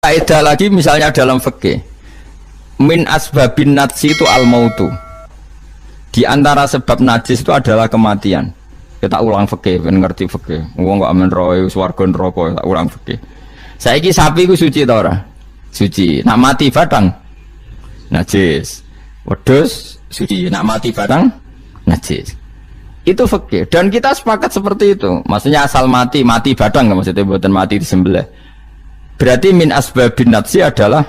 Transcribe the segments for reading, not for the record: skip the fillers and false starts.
Kaidah lagi misalnya dalam fikih, min asbabin natsi itu al-mautu. Di antara sebab najis itu adalah kematian. Kita ulang fikih, ben ngerti fikih. Wong kok amen roe swarga neraka, tak ulang fikih. Saiki sapi ku suci ta ora? Suci. Nak mati batang najis. Wedhus suci, nak mati batang najis. Itu fikih dan kita sepakat seperti itu. Maksudnya asal mati batang enggak maksudnya buatan mati disembelih. Berarti min asbabin natsi adalah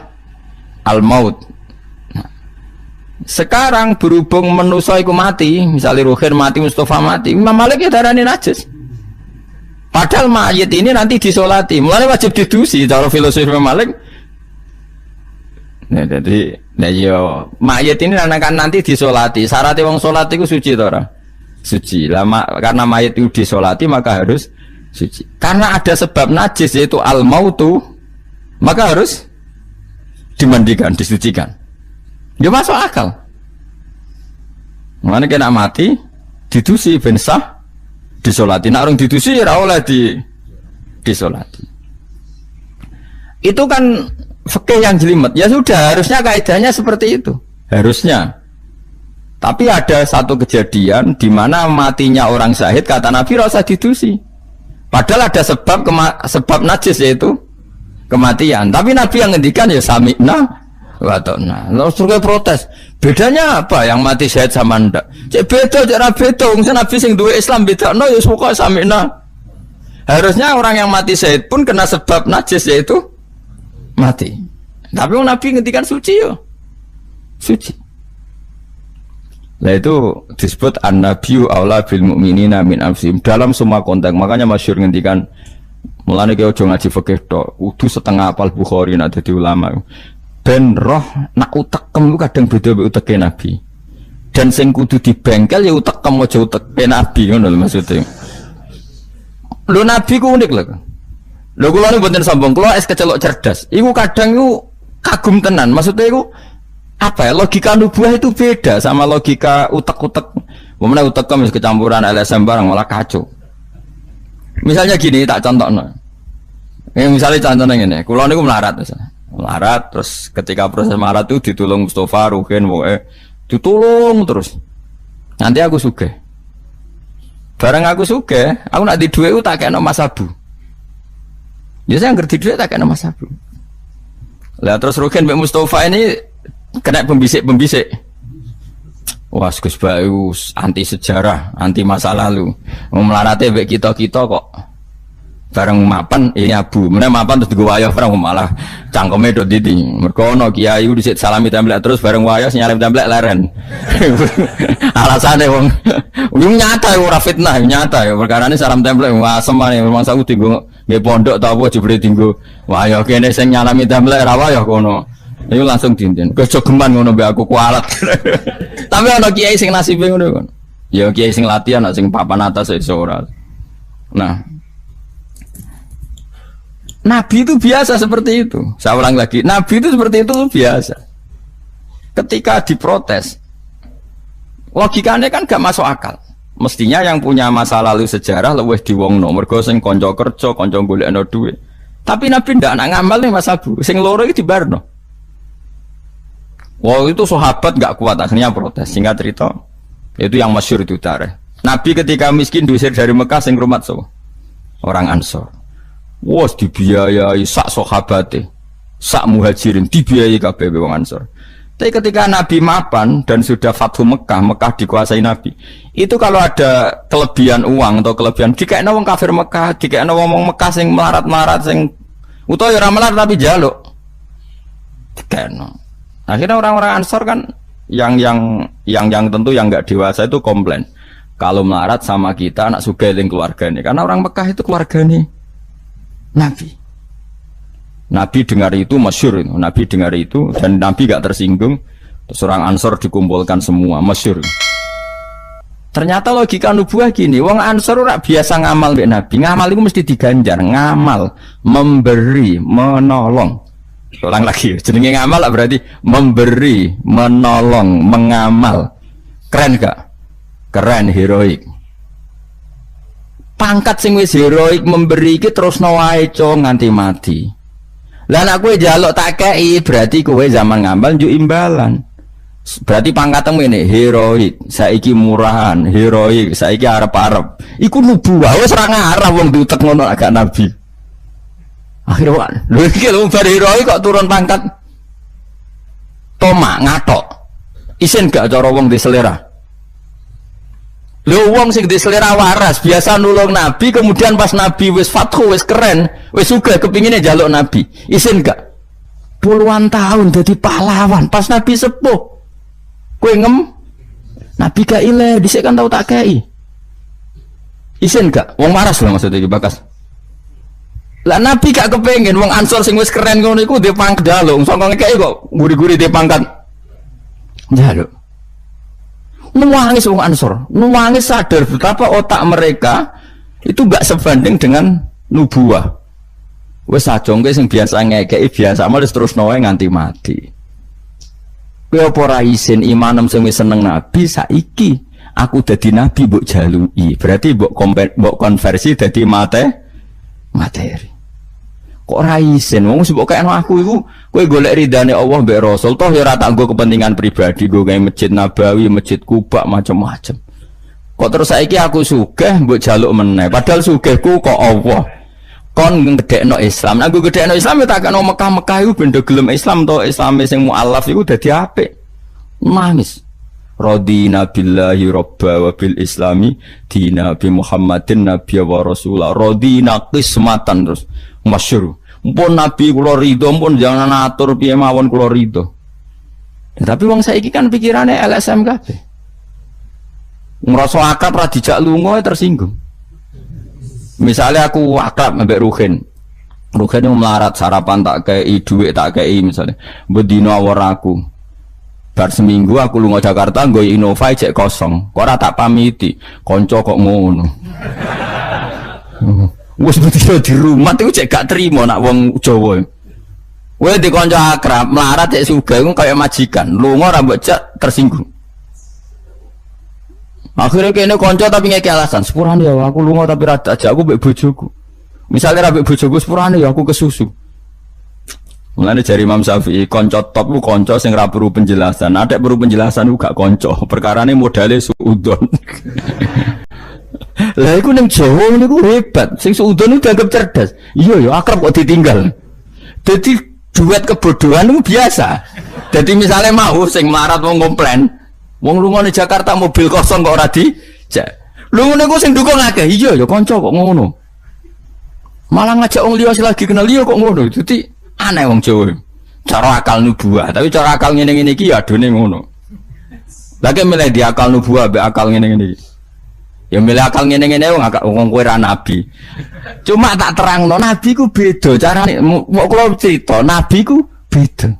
al-maut. Nah, sekarang berhubung manusia iku mati, misalnya Ruhin mati, Mustafa mati, Imam Malik ya darani najis. Padahal mayit ini nanti disolati, mulai wajib didusi. Cara filosofi Imam Malik. Nah, jadi, mayit ini akan nanti disolati. Syaratnya wong solati itu suci tora, suci. Lama karena mayit itu disolati maka harus suci. Karena ada sebab najis yaitu al-mautu. Maka harus dimandikan, disucikan. Dia masuk akal. Mana kena mati, didusi ben sah, disolati. Nak orang didusi ora oleh disolati. Itu kan fikih yang jelimet. Ya sudah, harusnya kaidahnya seperti itu. Harusnya. Tapi ada satu kejadian di mana matinya orang syahid kata Nabi rasa didusi. Padahal ada sebab najis yaitu kematian, tapi Nabi yang ngendikan ya sami'na wa ta'na. Lalu suruh protes, bedanya apa yang mati syahid sama ndak? Cek beda, cek beda. Nabi sing duwe Islam beda, no ya suka sami'na. Harusnya orang yang mati syahid pun kena sebab najis yaitu mati. Tapi Nabi ngendikan suci yo, suci. Nah itu disebut an-nabiyyu aula bil mu'minina min anfusihim dalam semua konteks. Makanya masyhur ngendikan mulane ki aja ngaji fikih tok, kudu setengah apal Bukhari nek dadi ulama. Ben roh nak utekem ku kadang beda mek uteke Nabi. Dan sing kudu dibengkel ya utekem aja uteke Nabi ngono lho maksudnya. Lho Nabi ku unik lho. Lho kula niku mboten sombong, kula es kecelok cerdas. Iku kadang iku kagum tenan. Maksudnya iku apa ya? Logika nubuah itu beda sama logika utek-utek. Wong nek utekem wis kecampuran LSM barang malah kacau. Misalnya gini, tak contohno. Misalnya contohnya gini, kulo niku melarat terus ketika proses melarat itu ditulung Mustafa, Ruhin, ditulung terus. Nanti aku sugih. Bareng aku sugih, aku nak di duit tak kena Mas Abu. Ya saya ngerti duit tak kena Mas Abu. Lah terus Ruhin mbek Mustafa ini kena pembisik. Wah, Gus Bayu anti sejarah, anti masa lalu. Melarate mbek kita-kita kok bareng mapan ini Abu. Meneh mapan terus digo wayah bareng malah cangkeme do didi. Mergo ana kiai dhisik salami templek terus bareng wayah nyalem templek leren. Alasane wong nyata ora fitnah, nyata ya perkarane salam templek asem ae mangsa aku dienggo nggih pondok ta apa jebule dienggo wayah kene sing nyalami templek ra wayah kono. Itu langsung dinten. Kejogeman ngono mbek aku kualat. Tapi ana kiai sing nasibe ngono kan. Ya kiai sing latihan sing papan atas iso ora. Nah. Nabi itu biasa seperti itu. Saya ulang lagi, Nabi itu seperti itu biasa. Ketika diprotes, logikanya kan gak masuk akal. Mestinya yang punya masa lalu sejarah luwih diwongno, mergo sing kanca kerja, kanca golekno dhuwit. Tapi Nabi ndak nak ngamal nih Mas Abu. Sing loro iki dibarno. Wow itu sahabat gak kuat akhirnya protes. Singkat cerita itu yang masyhur itu tarikh. Nabi ketika miskin diusir dari Mekah sing rumat so orang Ansor. Wos dibiayai sak sahabate, sak muhajirin dibiayai kabeh wong Ansor. Tapi ketika Nabi mapan dan sudah Fathu Mekah, Mekah dikuasai Nabi. Itu kalau ada kelebihan uang atau kelebihan dikekno wong kafir Mekah, dikekno wong Mekah sing melarat-melarat sing utawa ora melarat tapi jaluk. Dikekno. Akhirnya orang-orang Ansor kan yang tentu yang nggak dewasa itu komplain kalau melarat sama kita anak sugih ning keluargane karena orang Mekah itu keluargane Nabi dengar itu masyhur itu. Nabi dengar itu dan Nabi gak tersinggung. Terus orang Ansor dikumpulkan semua masyhur. Ternyata logika nubuah gini, wong Ansor ora biasa ngamal mbek Nabi. Ngamal itu mesti diganjar, ngamal, memberi, menolong. Ulang lagi, jenenge ngamal berarti memberi, menolong, mengamal. Keren gak? Keren, heroik. Pangkat sing wis heroik memberi iki terus wae nganti mati. Lah nek kowe njaluk tak kei berarti kowe zaman ngambal njuk imbalan. Berarti pangkatmu ini heroik, saiki murahan, heroik, saiki arep-arep. Iku nubuwah, wis ora ngarep wong diutek ngono agak nabi. Akhirnya, lho iki lho bar heroik kok turun pangkat. Tomak ngatok. Isin gak cara wong di selera. Lho wong sing di selera waras, biasa nulung nabi, kemudian pas nabi wis fathu, wis keren, wis sugih kepingine njaluk nabi. Isin gak? Puluhan tahun dadi pahlawan, pas nabi sepuh. Kowe ngem nabi gak ile dhisik kan tau tak kei. Isin gak? Wong waras lho maksudnya iki bakas. Lah nabi gak kepengin wong Ansor sing wis keren ngono iku dhe pangkat dalung, sangka ngekeki kok guri-guri dhe pangkat. Njaluk. Nuwangis wong Ansor, nuwangis sadar betapa otak mereka itu gak sebanding dengan nubuah. Wis sajongke sing biasa ngekeki biasa malah terus noe nganti mati. Kowe apa ora isin imanem sing wis seneng nabi saiki aku dadi nabi mbok jaluki. Berarti mbok konversi dadi materi. Kok ora isin wong mbok kayakno aku iku kowe golek ridane Allah mbek Rasul toh ya ora tak nggo kepentingan pribadi nggo gawe Masjid Nabawi, Masjid Kuba macam-macam. Kok terus saiki aku sugih mbok jaluk meneh padahal sugihku kok Allah. Kon ngedekno Islam. Aku gedekno Islam ya tak kena Mekah-Mekah iku ben gelem Islam to, Islame sing mualaf iku dadi apik. Nangis. Radina billahi robba wa bil islami dina bi Muhammadin nabiyya wa rasulah. Radina qismatan terus masyhur. Mpun nabi kula ridho, mpun jangan atur piye mawon kula ridho. Ya, tapi wong saiki kan pikirane LSM kabeh. Ngrasa akad ra dijak lunga tersinggung. Misalnya aku akrab mbek Ruhin itu melarat sarapan tak kei duit tak kei misalnya bedino awor aku bar seminggu aku lunga Jakarta nggo Innova cek kosong kok ora tak pamiti konco kok ngono wis bedino di rumah itu cek gak terima nak wong Jawa wis di konco akrab melarat cek sugih iku kaya majikan lunga ora mbok cek tersinggung. Akhirnya kene konco tapi ngeke alasan, sepurane ya aku lunga tapi rada aja aku mbek bojoku. Misalnya ra mbek bojoku sepurane ya aku kesusu. Mulane jari Imam Syafi'i konco top ku konco sing ra perlu penjelasan. Ada perlu penjelasan ku gak konco, perkarane modale suudon. Lah iku ning Jawa niku hebat, sing suudon itu dianggap cerdas. Iya ya akrab kok ditinggal. Dadi duet kebodohan itu biasa. Jadi misalnya mau sing melarat wong komplain wong lunga di Jakarta mobil kosong kok ora dijak. Lu ngene ku sing dukung akeh. Iya ya kanca kok ngono. Malah ngajak wong liya lagi kenal liya kok ngono. Dadi aneh wong Jawa. Cara akal nubuah, tapi cara akal ngene-ngene iki ya adone ngono. Lagi milih di akal nubuah mbek akal ngene-ngene iki. Ya milih akal ngene-ngene wong kowe ra nabi. Cuma tak terangno nabi ku beda carane. Kok kula cerita nabi ku beda.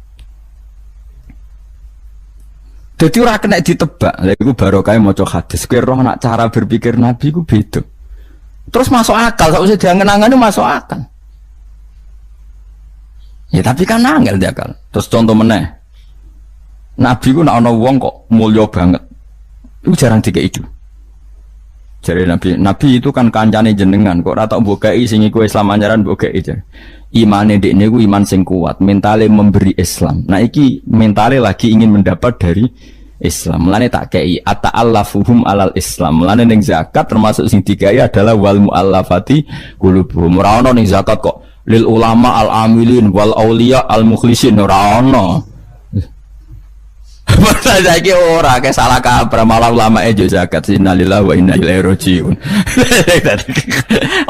Jadi ora kena ditebak. Lha iku barokah maca hadis. Kowe roh nak cara berpikir nabi ku beda. Terus masuk akal, sausé diangen-angene masuk akal. Ya tapi kan angel dia akal. Terus contoh meneh. Nabi ku nek ana wong kok mulya banget. Iku jarang dikeki itu. Jare Nabi itu kan kancane jenengan kok ora tak mbok kei sing iku Islam anjaran mbok kei jare. Imane dekne ku iman sing kuat, mentale memberi Islam. Nah iki mentale lagi ingin mendapat dari Islam. Mulane tak kei ata'allafuhum alal Islam. Mulane ning zakat termasuk sing digawe adalah wal muallafati qulubuhum. Ora ono ning zakat kok lil ulama al amilin wal auliya al mukhlisin ora ono. Masa saiki ora ke salah kabar malah ulama ejo zakat innalillahi wa inna ilaihi rajiun.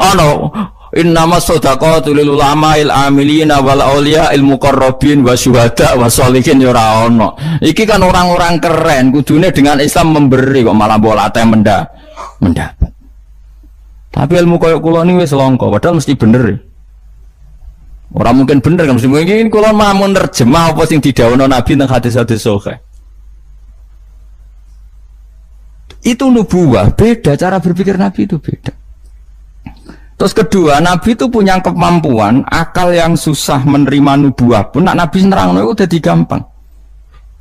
Ono innama shadaqatu lil ulama il amilina wal auliya il muqarrabin wa syuhada wa sholihin ora ono. Iki kan orang-orang keren kudune dengan Islam memberi kok malah bolate mendapat. Tapi ilmu koyo kula niku wis langka padahal mesti bener. Ora mungkin bener kan mesti mungkin kula mau nerjemah apa sing didhawuhna Nabi teng hadis-hadis sahih. Itu nubuwah, beda cara berpikir Nabi itu beda. Terus kedua, Nabi itu punya kemampuan akal yang susah menerima nubuwah pun nak Nabi nerangno itu udah gampang.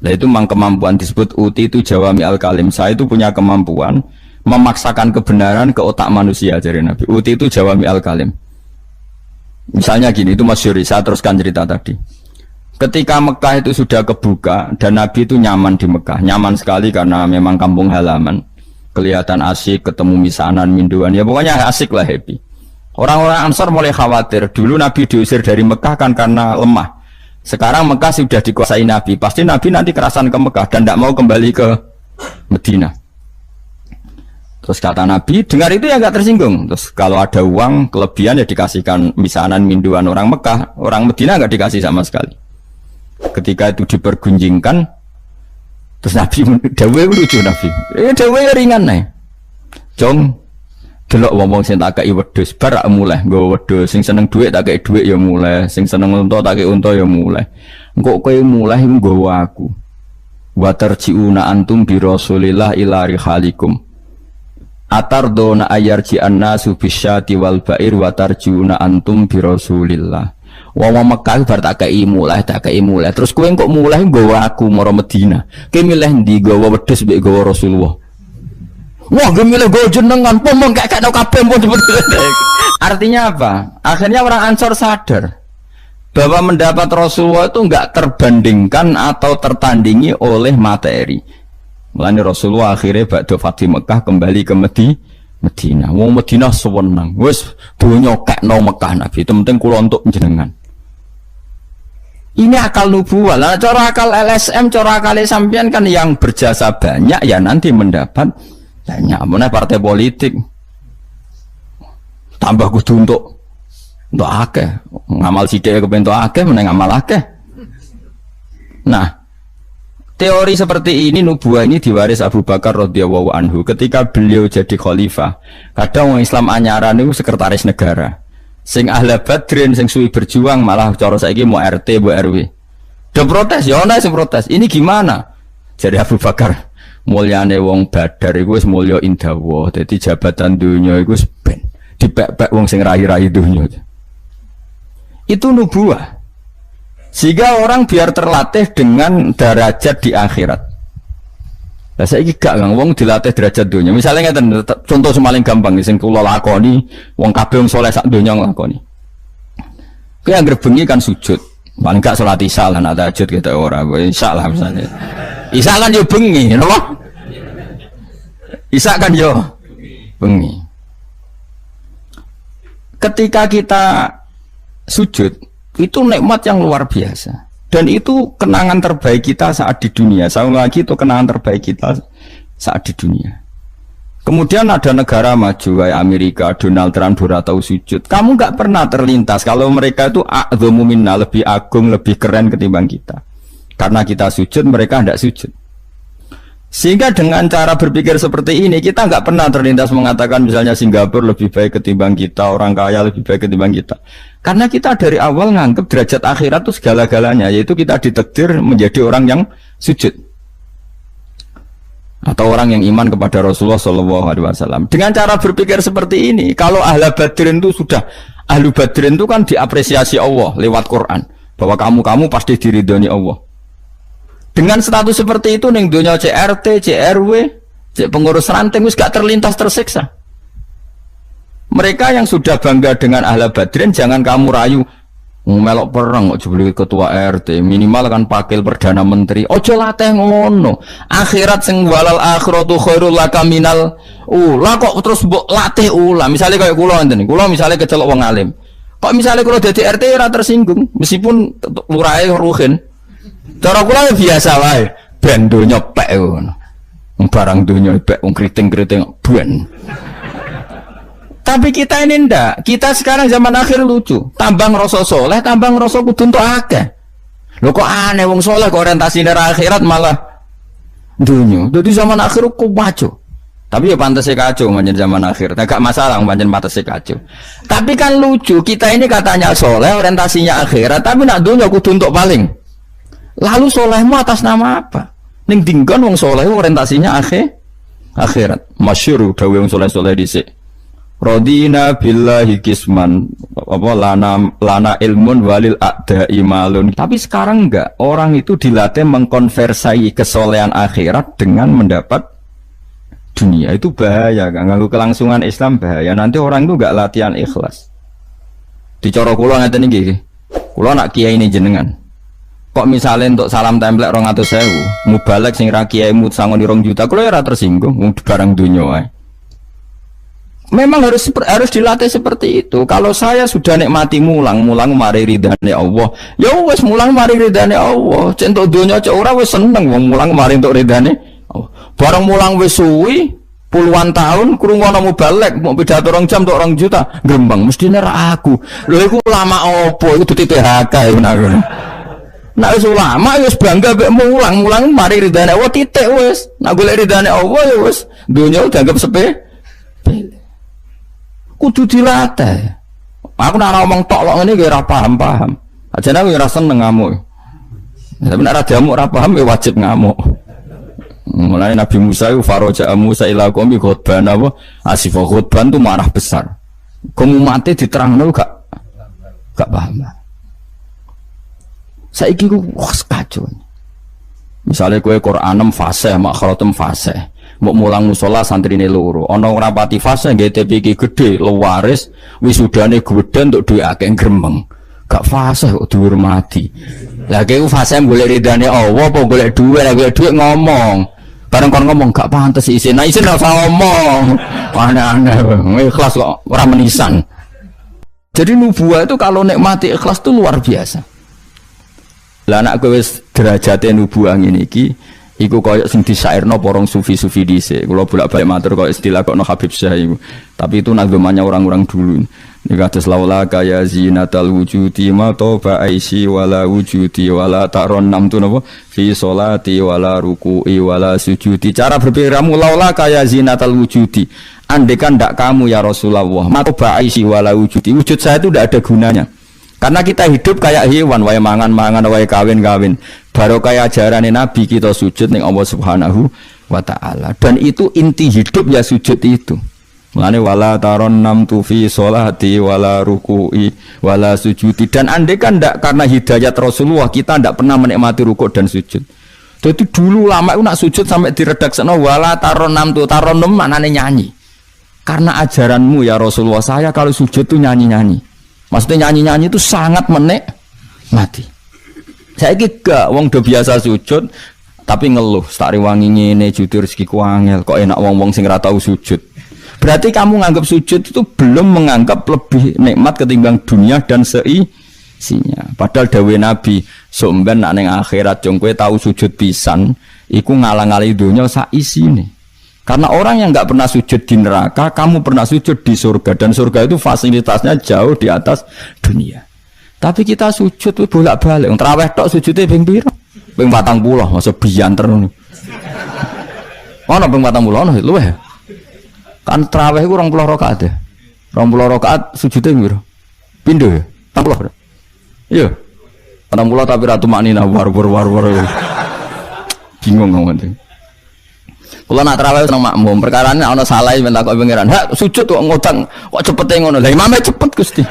Nah itu memang kemampuan disebut uti itu jawami al kalim. Saya itu punya kemampuan memaksakan kebenaran ke otak manusia dari Nabi. Uti itu jawami al kalim. Misalnya gini, itu Mas Yuri, saya teruskan cerita tadi. Ketika Mekah itu sudah kebuka dan Nabi itu nyaman di Mekah, nyaman sekali karena memang kampung halaman, kelihatan asik, ketemu misanan, minduan, ya pokoknya asik lah, happy. Orang-orang Ansor mulai khawatir, dulu Nabi diusir dari Mekah kan karena lemah. Sekarang Mekah sudah dikuasai Nabi, pasti Nabi nanti kerasan ke Mekah dan tidak mau kembali ke Medina. Terus kata Nabi, dengar itu ya nggak tersinggung. Terus kalau ada uang kelebihan ya dikasihkan misanan minduan orang Mekah, orang Medina nggak dikasih sama sekali. Ketika itu dipergunjingkan, terus Nabi dawe lucu Nabi, dawe ringan nih, Jong, delok wong sing tak kei wedhus, bar mulai nggo wedhus, sing seneng dhuwit tak kei dhuwit ya mulai, sing seneng unta tak kei unta ya mulai. Engko kowe mulai nggawa aku. Wa tarjiuna antum bi Rasulillah ila rihalikum. Atardona ayarji annasu bisyati wal ba'ir wa tarjiuna antum bi Rasulillah. Wong Mekah bar tak kei mulai, terus kowe kok mulai nggawa aku mara Medina. Kowe milih ndi nggawa wedhus mbek nggawa Rasulullah? Wah, gue milih gue jenengan, pomong kayak no kabeh pun. Artinya apa? Akhirnya orang Ansor sadar bahwa mendapat Rasulullah itu enggak terbandingkan atau tertandingi oleh materi. Mulanya Rasulullah akhirnya ba'da Fatih Mekah kembali ke Medina. Wong Medina sewenang, wes dunya kekno Mekah Nabi. Itu penting kula untuk jenengan. Ini akal nubuwah. Lah cara akal LSM, cara akal sampean kan yang berjasa banyak ya nanti mendapat banyak. Mana partai politik tambah kudu untuk akeh ngamal sithik kepen akeh meneng ngamal akeh. Nah, teori seperti ini nubuah ini diwaris Abu Bakar radhiyallahu anhu ketika beliau jadi khalifah. Kadang orang Islam anyaran itu sekretaris negara. Sing ahli badrin sing suwi berjuang malah cara saiki mau RT mau RW. Do protes ya ana sing protes. Ini gimana? Jadi Abu Bakar, mulyane wong badar iku wis mulya indawa. Dadi jabatan dunya iku wis ben dipek-pek wong sing rai-rai dunya. Itu nubuah. Sehingga orang biar terlatih dengan derajat di akhirat. Lah saiki gak Kang wong dilatih derajat dunya. Misalnya ngeten contoh semaling gampang sing kula lakoni, wong kabeh wong saleh sak donya nglakoni. Kuwi anggere bengi kan sujud. Paling gak salat isya lan tahajud gitu ora. Isya lah misalnya. Isya kan yo bengi, napa? Isya kan yo bengi. Ketika kita sujud, itu nikmat yang luar biasa. Dan itu kenangan terbaik kita saat di dunia. Saya lagi itu kenangan terbaik kita saat di dunia. Kemudian ada negara maju kayak Amerika, Donald Trump tahu sujud. Kamu nggak pernah terlintas kalau mereka itu a'dhamu minna, lebih agung, lebih keren ketimbang kita. Karena kita sujud, mereka tidak sujud. Sehingga dengan cara berpikir seperti ini, kita nggak pernah terlintas mengatakan misalnya Singapura lebih baik ketimbang kita, orang kaya lebih baik ketimbang kita. Karena kita dari awal nganggap derajat akhirat itu segala-galanya, yaitu kita ditakdir menjadi orang yang sujud. Atau orang yang iman kepada Rasulullah SAW. Dengan cara berpikir seperti ini, kalau ahlu badrin itu sudah, ahlu badrin itu kan diapresiasi Allah lewat Quran. Bahwa kamu pasti diridhoni Allah. Dengan status seperti itu ning donya CRT, CRW, pengurus ranting wis gak terlintas tersiksa. Mereka yang sudah bangga dengan ahli badrin jangan kamu rayu melok perang kok jebule ketua RT, minimal kan pakil perdana menteri. Ojo latih ngono. Akhirat sing walal akhiratu khairul laka minal ula kok terus mbok latih ula. Misale kaya kula ngenten. Kula misale kecelok wong alim. Kok misale kula dadi RT ora tersinggung meskipun lurahe ruhin. Cara kula biasa wae, ben donya pek ngono. Barang donya pek wong kriting-kriting ben. Tapi kita ini ndak. Kita sekarang zaman akhir lucu. Tambang rasa soleh, tambang rasa kudu entuk akeh. Lho kok aneh wong soleh kok orientasine akhirat malah donya. Dadi zaman akhir kok maju. Tapi ya pantas kacau manjen zaman akhir. Gak masalah manjen pantas kacau. Tapi kan lucu, kita ini katanya soleh, orientasinya akhirat, tapi nak donya kudu entuk paling. Lalu solehmu atas nama apa? Ning dinggon wong soleh orientasinya akhirat. Masyhur dawuh wong soleh-soleh dhisik. Radina billahi kisman apa lana ilmun walil a'da'i malun. Tapi sekarang enggak, orang itu dilatih mengkonversi kesolehan akhirat dengan mendapat dunia. Itu bahaya, ganggu kelangsungan Islam bahaya. Nanti orang itu enggak latihan ikhlas. Dicara kula ngeten iki. Kula nak kiai ini jenengan. Kok misalnya untuk salam template 200.000, mubalek sing ra kiai mut sangon 2 juta, kula ora tersinggung wong barang dunya wae. Memang harus dilatih seperti itu. Kalau saya sudah nikmati mulang mari ridane Allah. Ya wis mulang mari ridane Allah. Cek entuk dunya cek ora wis seneng wong mulang mari entuk ridane Allah. Barang mulang wis suwi puluhan tahun krungono mubalek mau pidato 2 jam tok 2 juta grembang mestine ra aku. Lho iku ulama opo? Iku duti PHK iku nak. Nek wis ulama wis bangga mek mulang mari ridane Allah titik wis. Nek golek ridane Allah ya wis dunya dianggap sepele. Kudu dilatih. Aku nak ngomong tok kok ngene iki ora paham. Ajane aku ora seneng ngamuk. Tapi nek ora diamuk ora paham ya wajib ngamuk. Mulai Nabi Musa itu faraja Musa ila qaumi khutban apa asif khutban itu marah besar. Kamu mati diterangno gak paham. Saiki ku kacau. Misalnya kowe Qur'anem fasih, makhratem fasih. Mbok mulang musala santrine loro. Ana ora pati fasih nggih TPK gede, lewaris, wisudane gedhe untuk duwe akeh gremeng. Gak fasih kok dihormati. Lah kowe fasih golek ridane Allah apa golek duwe, lek golek duwe ngomong. Bareng kon ngomong gak pantes isin. Nah isin ora usah ngomong. Aneh-aneh. Ikhlas kok ora menisan. Jadi nubuah itu kalau nikmati ikhlas itu luar biasa. Lah anak kowe wis derajate nubuah ngene iki, iku koyo sing disairno porong sufi-sufi dhisik. Kula bolak-balik matur koyo istilah kok no Habib Syah iku. Tapi itu nazmannya orang-orang dulu. Nek atas laula kaya zinatal wujudi ma toba aisi wala wujudi wala taron nam tu napa fi sholati wala ruku'i wala sujudi. Cara berpikirmu laula kaya zinatal wujudi. Andekan ndak kamu ya Rasulullah ma toba aisi wala wujudi. Wujud saya itu ndak ada gunanya. Karena kita hidup kayak hewan, wae mangan-mangan, wae kawin-kawin. Baru kayak ajaran Nabi kita sujud ning Allah Subhanahu wa taala. Dan itu inti hidup ya sujud itu. Mulane wala taron nam tu fi sholati wala ruku'i wala sujudi. Dan andai kan ndak karena hidayat Rasulullah kita ndak pernah menikmati rukuk dan sujud. Jadi dulu lama itu nak sujud sampai diredakseno wala taron nam tu taron nam maknane nyanyi. Karena ajaranmu ya Rasulullah saya kalau sujud tuh nyanyi-nyanyi. Maksudnya nyanyi-nyanyi itu sangat menikmati. Saya gak wong do biasa sujud tapi ngeluh stari wangi ngene jujur rezekiku angel kok enak wong-wong sing ora tau sujud. Berarti kamu menganggap sujud itu belum menganggap lebih nikmat ketimbang dunia dan seisinya. Padahal dawuh Nabi, somben nek ning akhirat jong kowe tau sujud pisan, iku ngalang-alangi dunia sak isine. Karena orang yang enggak pernah sujud di neraka, kamu pernah sujud di surga dan surga itu fasilitasnya jauh di atas dunia. Tapi kita sujud bolak-balik, traweh tok sujudnya ping pira? Ping 40, masa bianter ngono. Ono ping 40 ono luweh. Kan tarawih itu 20 rakaat ya. 20 rakaat sujudnya piro? Pindho ya? 40. Iya. 40 tapi ratu maknina war. Bingung ngomong. Kalau nak tarawih seneng makmum, perkarane ana salah minta kok pengiran. Hak sujud kok ngutang, kok cepete ngono. Lah imame cepet Gusti.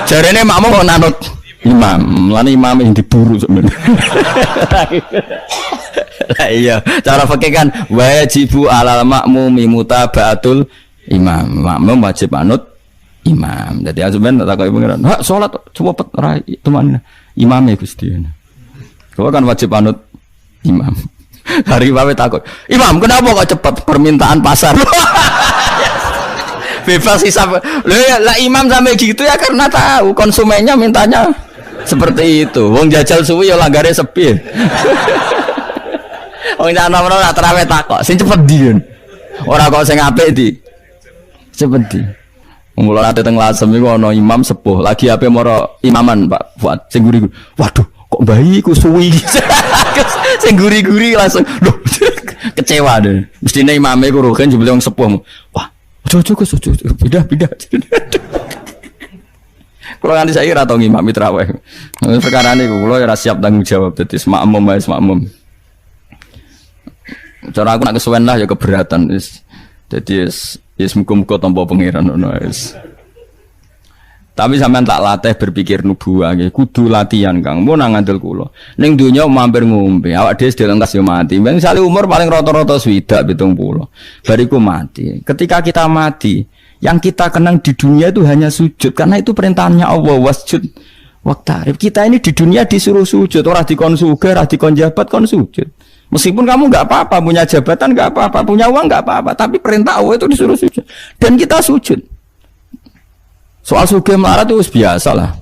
Jarene makmum kok nanut imam. Lan imame yang diburu sebenarnya. Lah iya, cara fikih kan wajibu alal makmumi mutabaatul imam. Makmum wajib anut imam. Dadi azuben tak kok pengiran. Hak salat cepet ora teman imame Gusti. Kau kan wajib anut imam. Hari bawe takut. Imam, kenapa kok cepat permintaan pasar? Bebas hisab. Lah imam sampai gitu ya karena tahu konsumennya mintanya seperti itu. Wong jajal suwi ya langgare sepi. Wong ana ora terawih takok, sing cepet ndi. Ora kok sing apik di. Cepet di. Mula ate teng Lasem iku ana imam sepuh, lagi ape moro imaman Pak Fuad sing guri. Waduh, kok bayi ku suwi. Sing guri-guri langsung loh kecewa deh. Mestine imame ku rogen jebule wong sepuh. Wah, ojo pindah. Kula nganti saiki ora tau ngimami traweh. Perkarane kula ora siap tanggung jawab dadi makmum. Cara aku nak kesuwen lah ya keberatan wis. Dadi wis muga-muga tampa pangeran ngono wis. Tapi sampean tak latih berpikir nubuwah nggih, kudu latihan Kang. Mun nang ngandel kula. Ning donya mampir ngombe, awak dhewe sedherek entas yo mati. Misale umur paling rata-rata 70 70. Bariku mati. Ketika kita mati, yang kita kenang di dunia itu hanya sujud karena itu perintahnya Allah wasjud waqtarib. Kita ini di dunia disuruh sujud, ora dikon sugih, ora dikon jabat kon sujud. Meskipun kamu enggak apa-apa, punya jabatan enggak apa-apa, punya uang enggak apa-apa, tapi perintah Allah itu disuruh sujud. Dan kita sujud. Soal sugih melarat itu biasa lah.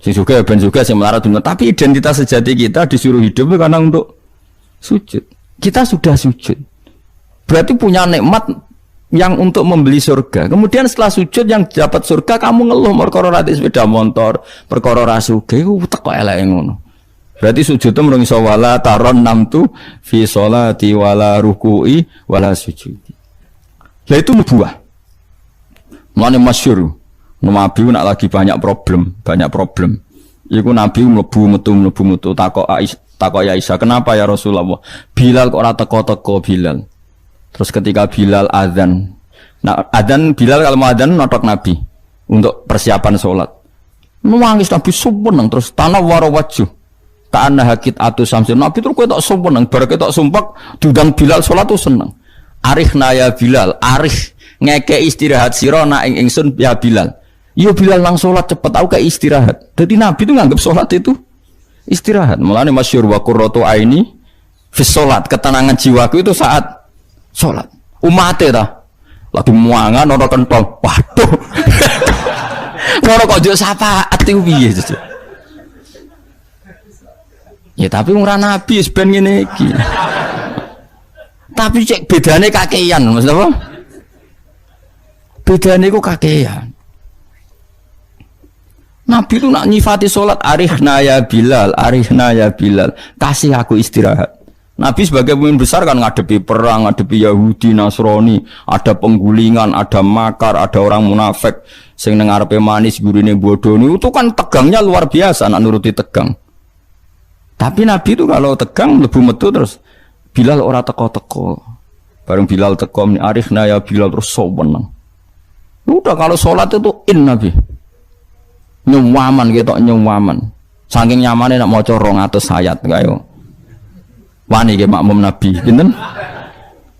Si sugih ben sugih sing melarat dunia, tapi identitas sejati kita disuruh hidup karena untuk sujud. Kita sudah sujud. Berarti punya nikmat yang untuk membeli surga. Kemudian setelah sujud yang dapat surga kamu ngeluh perkara ra sepeda motor, perkara ra sugih teko eleke ngono. Berarti sujud itu mung iso wala taron namtu fi sholati wala ruku'i wala sujudi. Lah itu nubuwah. Mulane masyhur. Nabi nak lagi banyak problem. Iku Nabi mlebu metu takok ya Aisyah, "Kenapa ya Rasulullah? Bilal kok ora teko-teko Bilal?" Terus ketika Bilal azan. Nah, azan Bilal kalau mau azan notok Nabi untuk persiapan salat. Nangis Nabi sumpeng terus tanah waro wajhu. Ta'anna hakit atu samsin. Nabi terus kowe tok sumpeng bar ketok sumpek diundang Bilal salat tuh seneng. Arihna ya Bilal, arih ngeke istirahat sira nak ing ingsun ya Bilal. Yo Bilal lang sholat cepet, aku kayak istirahat. Jadi Nabi itu nganggap sholat itu istirahat. Mulane masyhur wa qurratu aini fi sholat, ketenangan jiwaku itu saat sholat. Umate ta lagi muangan ora kentol. Waduh. Ora kok yo syafaat iku piye. Ya tapi ora Nabi ben ngene iki. Tapi cek bedane kakean, Mas apa? Bedane ku kakean. Nabi itu nak nyifati sholat arihna ya Bilal, kasih aku istirahat. Nabi sebagai pemimpin besar kan ngadepi perang, ngadepi Yahudi, Nasrani, ada penggulingan, ada makar, ada orang munafik, sing nang ngarepe manis gurine bodoni, itu kan tegangnya luar biasa, nak nuruti tegang. Tapi Nabi itu kalau tegang lebu metu terus Bilal ora teko-teko. Bareng Bilal teko arihna ya Bilal terus soweneng. Udah kalau sholat itu Nabi. Nyuwaman gitu, nyuwaman. Saking nyamannya nak maca 200 ayat kaya. Wani ge makmum Nabi, pinten?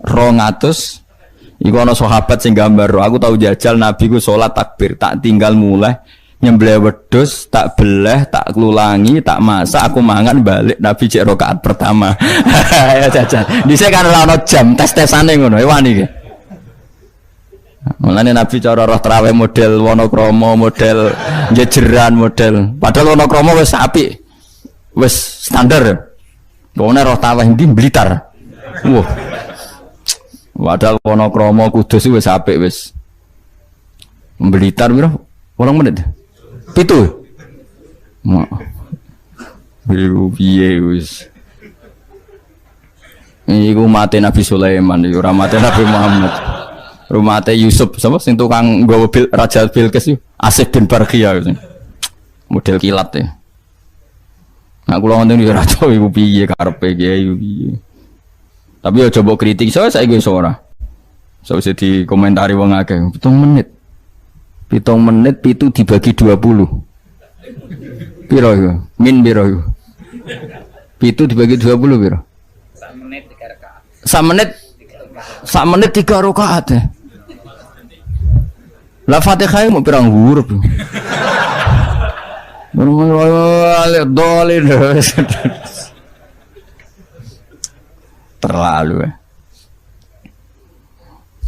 200. Iku ana sahabat sing gambar, aku tahu jajal Nabi ku salat takbir, tak tinggal mulai nyembelih wedhus, tak beleh, tak klulangi, tak masak, aku mangan balik Nabi cek rakaat pertama. Ya jajal. Dhisik kan ora ana jam tes-tesane ngono, wani ge. Mulane Nabi cara roh traweh model Wonokromo, model jejeran, model. Padahal Wonokromo wis apik. Wis standar. Wong roh traweh ndi Blitar. Wah. Padahal Wonokromo Kudus wis apik wis. Blitar piro? 8 menit. 7. Iku piye wis. Iku mate Nabi Sulaiman, iku ora mate Nabi Muhammad. Rumah Yusuf sama sing tukang nggawa Raja Bilqis yo Asif bin Barqiyah model kilat ya. Nah kula ngoten yo ora tau iku piye karepe kiai piye. Tapi yo coba kritik saiki wis ora. Sawise dikomentari wong akeh 7 menit. 7 menit itu dibagi 20. Piro iku? Min piro iku? 7 dibagi 20 piro? 1 menit 3 rakaat. 1 menit 3 rakaat ya. Lah Fatihah mau pirang huruf. Terlalu ya.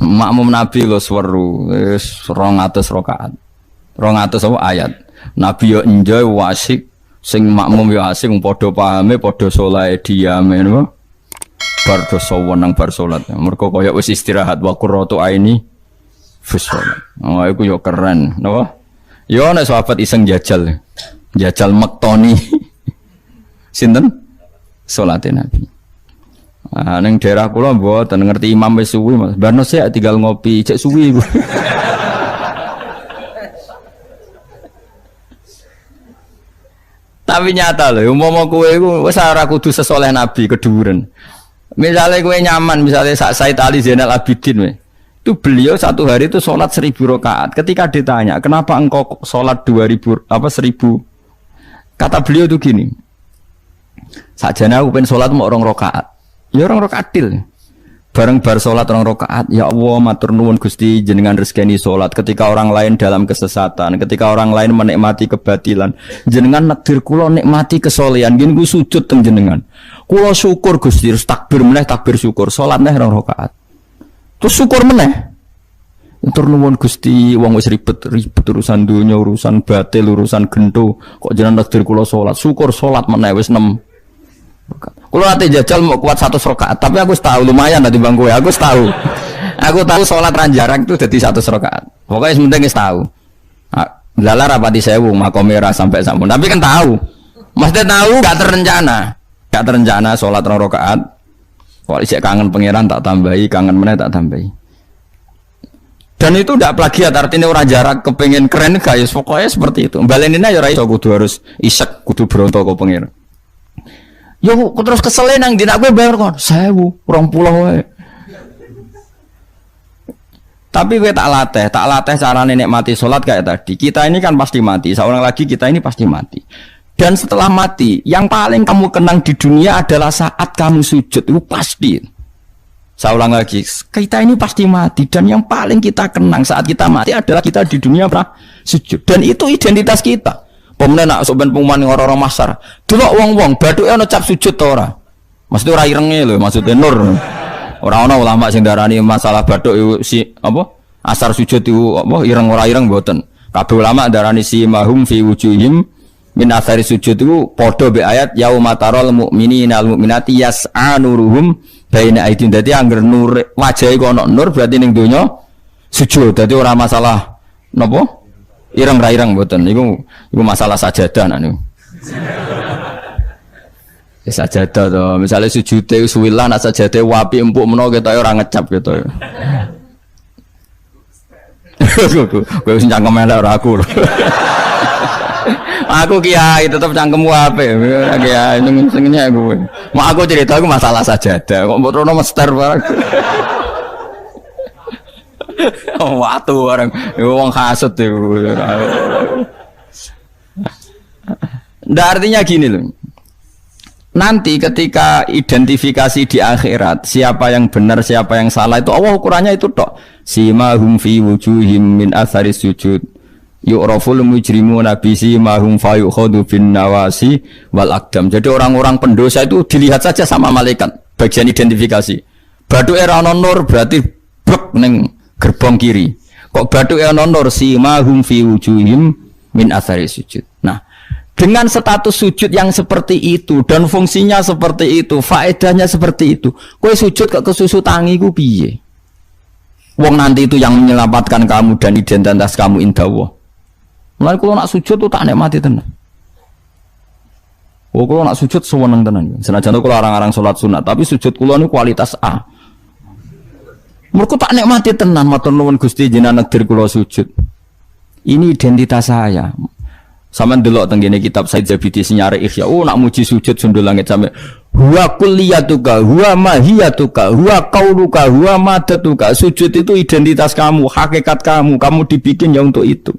Makmum Nabi lo seweru, 200 rakaat. 200 apa ayat. Nabi yo enjoy wasik, sing makmum yo asik padha pahame, padha saleh diame napa. Bar dosa wenang bar salat. Mergo kaya wis istirahat wa qurratu aini fi shalat. Oh iku yo keren, napa? Yo nek sahabat iseng jajal. Jajal mektoni. Sinten? Salate Nabi. Ah ning daerah kula mboten ngerti imam wis suwi Mas. Barno sik tinggal ngopi cek suwi iku. Tapi nyata lho, umpama kowe iku wis ora kudu sesoleh Nabi keduren. Misalnya kowe nyaman, misalnya Said Ali Zainal Abidin we. Itu beliau satu hari itu sholat 1000 rakaat. Ketika ditanya, kenapa engkau sholat 1000 kata beliau itu gini, sakjane aku pengen sholat mau 2 rakaat. Ya 2 rakaat til. Bareng bar sholat 2 rakaat, ya Allah matur nuwun Gusti jenengan rezekani sholat ketika orang lain dalam kesesatan, ketika orang lain menikmati kebatilan, jenengan nakdir kula nikmati kesolehan, nggih niku sujud teng jenengan. Kula syukur Gusti, terus takbir meneh takbir syukur, sholat neh 2 rakaat. Terus syukur meneh. Matur nuwun Gusti, wong wis ribet urusan dunya, urusan batil, urusan gento, kok jenengan nakdir kula sholat, syukur sholat meneh wis 6. Kalau nanti jajal mau kuat 100 rakaat, tapi aku tahu lumayan tadi bang gue. Aku tahu sholat ranjarang itu jadi 100 rakaat. Pokoknya sementing tahu. Lala rapati sewu makomera sampai sampun. Tapi kan tahu, maksudnya tahu gak terencana sholat 2 rakaat. Kalau isek kangen pangeran tak tambahi, kangen meneh tak tambahi. Dan itu tidak plagiat, artinya orang jarak kepengen keren guys. Pokoknya seperti itu. Baleninnya ya raiso kudu harus isek, kudu berontok ke pangeran. Yo terus kesel nang dina gue bayar kon 1000 20 wae. Tapi gue tak latih carane nikmati salat kayak tadi. Kita ini kan pasti mati, seorang lagi kita ini pasti mati. Dan setelah mati, yang paling kamu kenang di dunia adalah saat kamu sujud, itu pasti. Saya ulang lagi, kita ini pasti mati dan yang paling kita kenang saat kita mati adalah kita di dunia pernah sujud. Dan itu identitas kita. Pemenang nak soben pengumuman orang-orang masar. Delok wong-wong bathuke ana cap sujud ta ora? Maksudnya ora irenge lho, maksudnya nur. Ora ana ulama sing darani masalah bathuk si apa? Asar sujud itu apa ireng ora ireng mboten. Kabeh ulama darani si mahum fi wujuhim min athari sujud itu padha be ayat yaumatarul mu'minina al mu'minati yas'a nuruhum baina aidin. Dadi angger nur wajahe kok ana nur berarti ning donya sujud. Dadi ora masalah napa? Ireng ra ireng mboten iku masalah sajadah niku. Ya sajadah to, misale sujude suwilan sajadah wapi empuk menawa ketoke ora ngecap gitu. Kowe sing cangkem elek ora aku. Aku kiai tetep cangkemmu apik. Kiai sing kowe. Mau aku cerita aku masalah sajadah kok mbok rono mester barang. Oh, waktu orang, wong hasut itu. Nggak artinya gini loh. Nanti ketika identifikasi di akhirat, siapa yang benar, siapa yang salah itu Allah ukurannya itu tok. Simahum fi wujuhim min athari sujud. Yu'raful mujrimuna bi simahum fa yukhadu bin nawasi wal aqdam. Jadi orang-orang pendosa itu dilihat saja sama malaikat. Bagian identifikasi. Badu era nur berarti blek neng gerbong kiri. Kok batu ana nur simahum fi wujuhim min athari sujud. Nah, dengan status sujud yang seperti itu dan fungsinya seperti itu, faedahnya seperti itu, kowe sujud kok kesusu tangi ku piye? Wong nanti itu yang menyelamatkan kamu dan identitas kamu indah Allah. Mulai kalau nak sujud tuh tak nikmati tenan. Oh, kalau nak sujud sewenang tenan. Senajan kalau orang-orang sholat sunat, tapi sujud kula ini kualitas A. Mereka tak nikmati tenan, matur nuwun Gusti jenengan nakdir kula sujud. Ini identitas saya. Sampeyan delok teng ngene kitab Said Zabidi Sinyare Ihya. Oh nak muji sujud sundul langit sampe huwa kulliyatuka, huwa mahiyatuka, huwa qauluka, huwa madatuka. Sujud itu identitas kamu, hakikat kamu. Kamu dibikin ya untuk itu.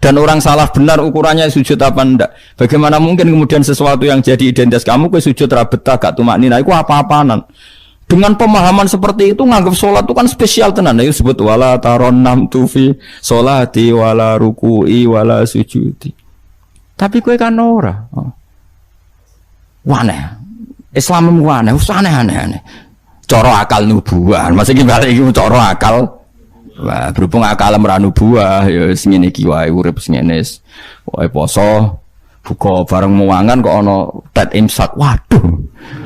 Dan orang salah benar ukurannya sujud apa ndak. Bagaimana mungkin kemudian sesuatu yang jadi identitas kamu ke sujud ra betah gak tumaknina iku apa-apanan. Dengan pemahaman seperti itu nganggap sholat itu kan spesial tenan. Itu sebut wala taronam tufi sholati wala ruku'i wala sujudi. Tapi kowe kan ora. Waneh. Islam waneh, aneh-aneh. Cara akal nubuah. Maksudnya balik iki cara akal. Wah, berhubung akal ora nubuah ya sing ngene iki wae urip sing ngene. Wae poso buka bareng muangan kok ana tet imsak. Waduh.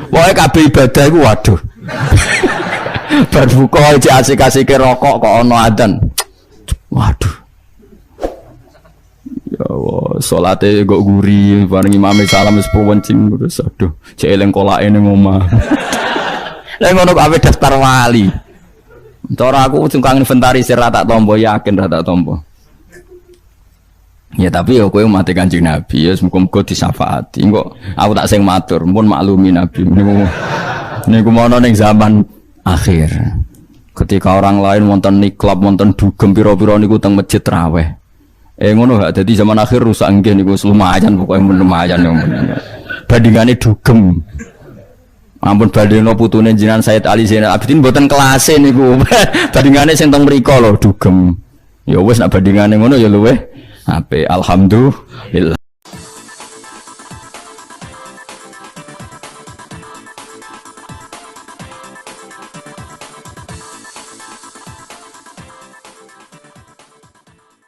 Wae kabeh ibadah iku waduh. Bar buka iki asik-asike rokok kok ana adzan. Waduh. Ya Allah, salate kok guri bareng imame salam wis pewencing terus aduh, cek eling kolake ning omah. Lah ngono kok ape daftar wali. Cara aku tukang inventarisir ra tak tampa yakin ra tak tampa. Ya tapi ya kowe mati Kanjeng Nabi ya muga-muga disyafaati. Engko aku tak sing matur, mumpun maklumi Nabi niku mono ning zaman akhir. Ketika orang lain wonten niklab, wonten dugem pira-pira niku teng masjid traweh. Ngono gak dadi zaman akhir rusak nggih niku lumayan pokoke lumayan. Bandingane dugem. Ampun badheno putune jenengan Said Ali Zainal Abidin mboten kelase niku. Bandingane sing teng mriko lho dugem. Ya wis nek bandingane ngono ya luweh apik. Alhamdulillah.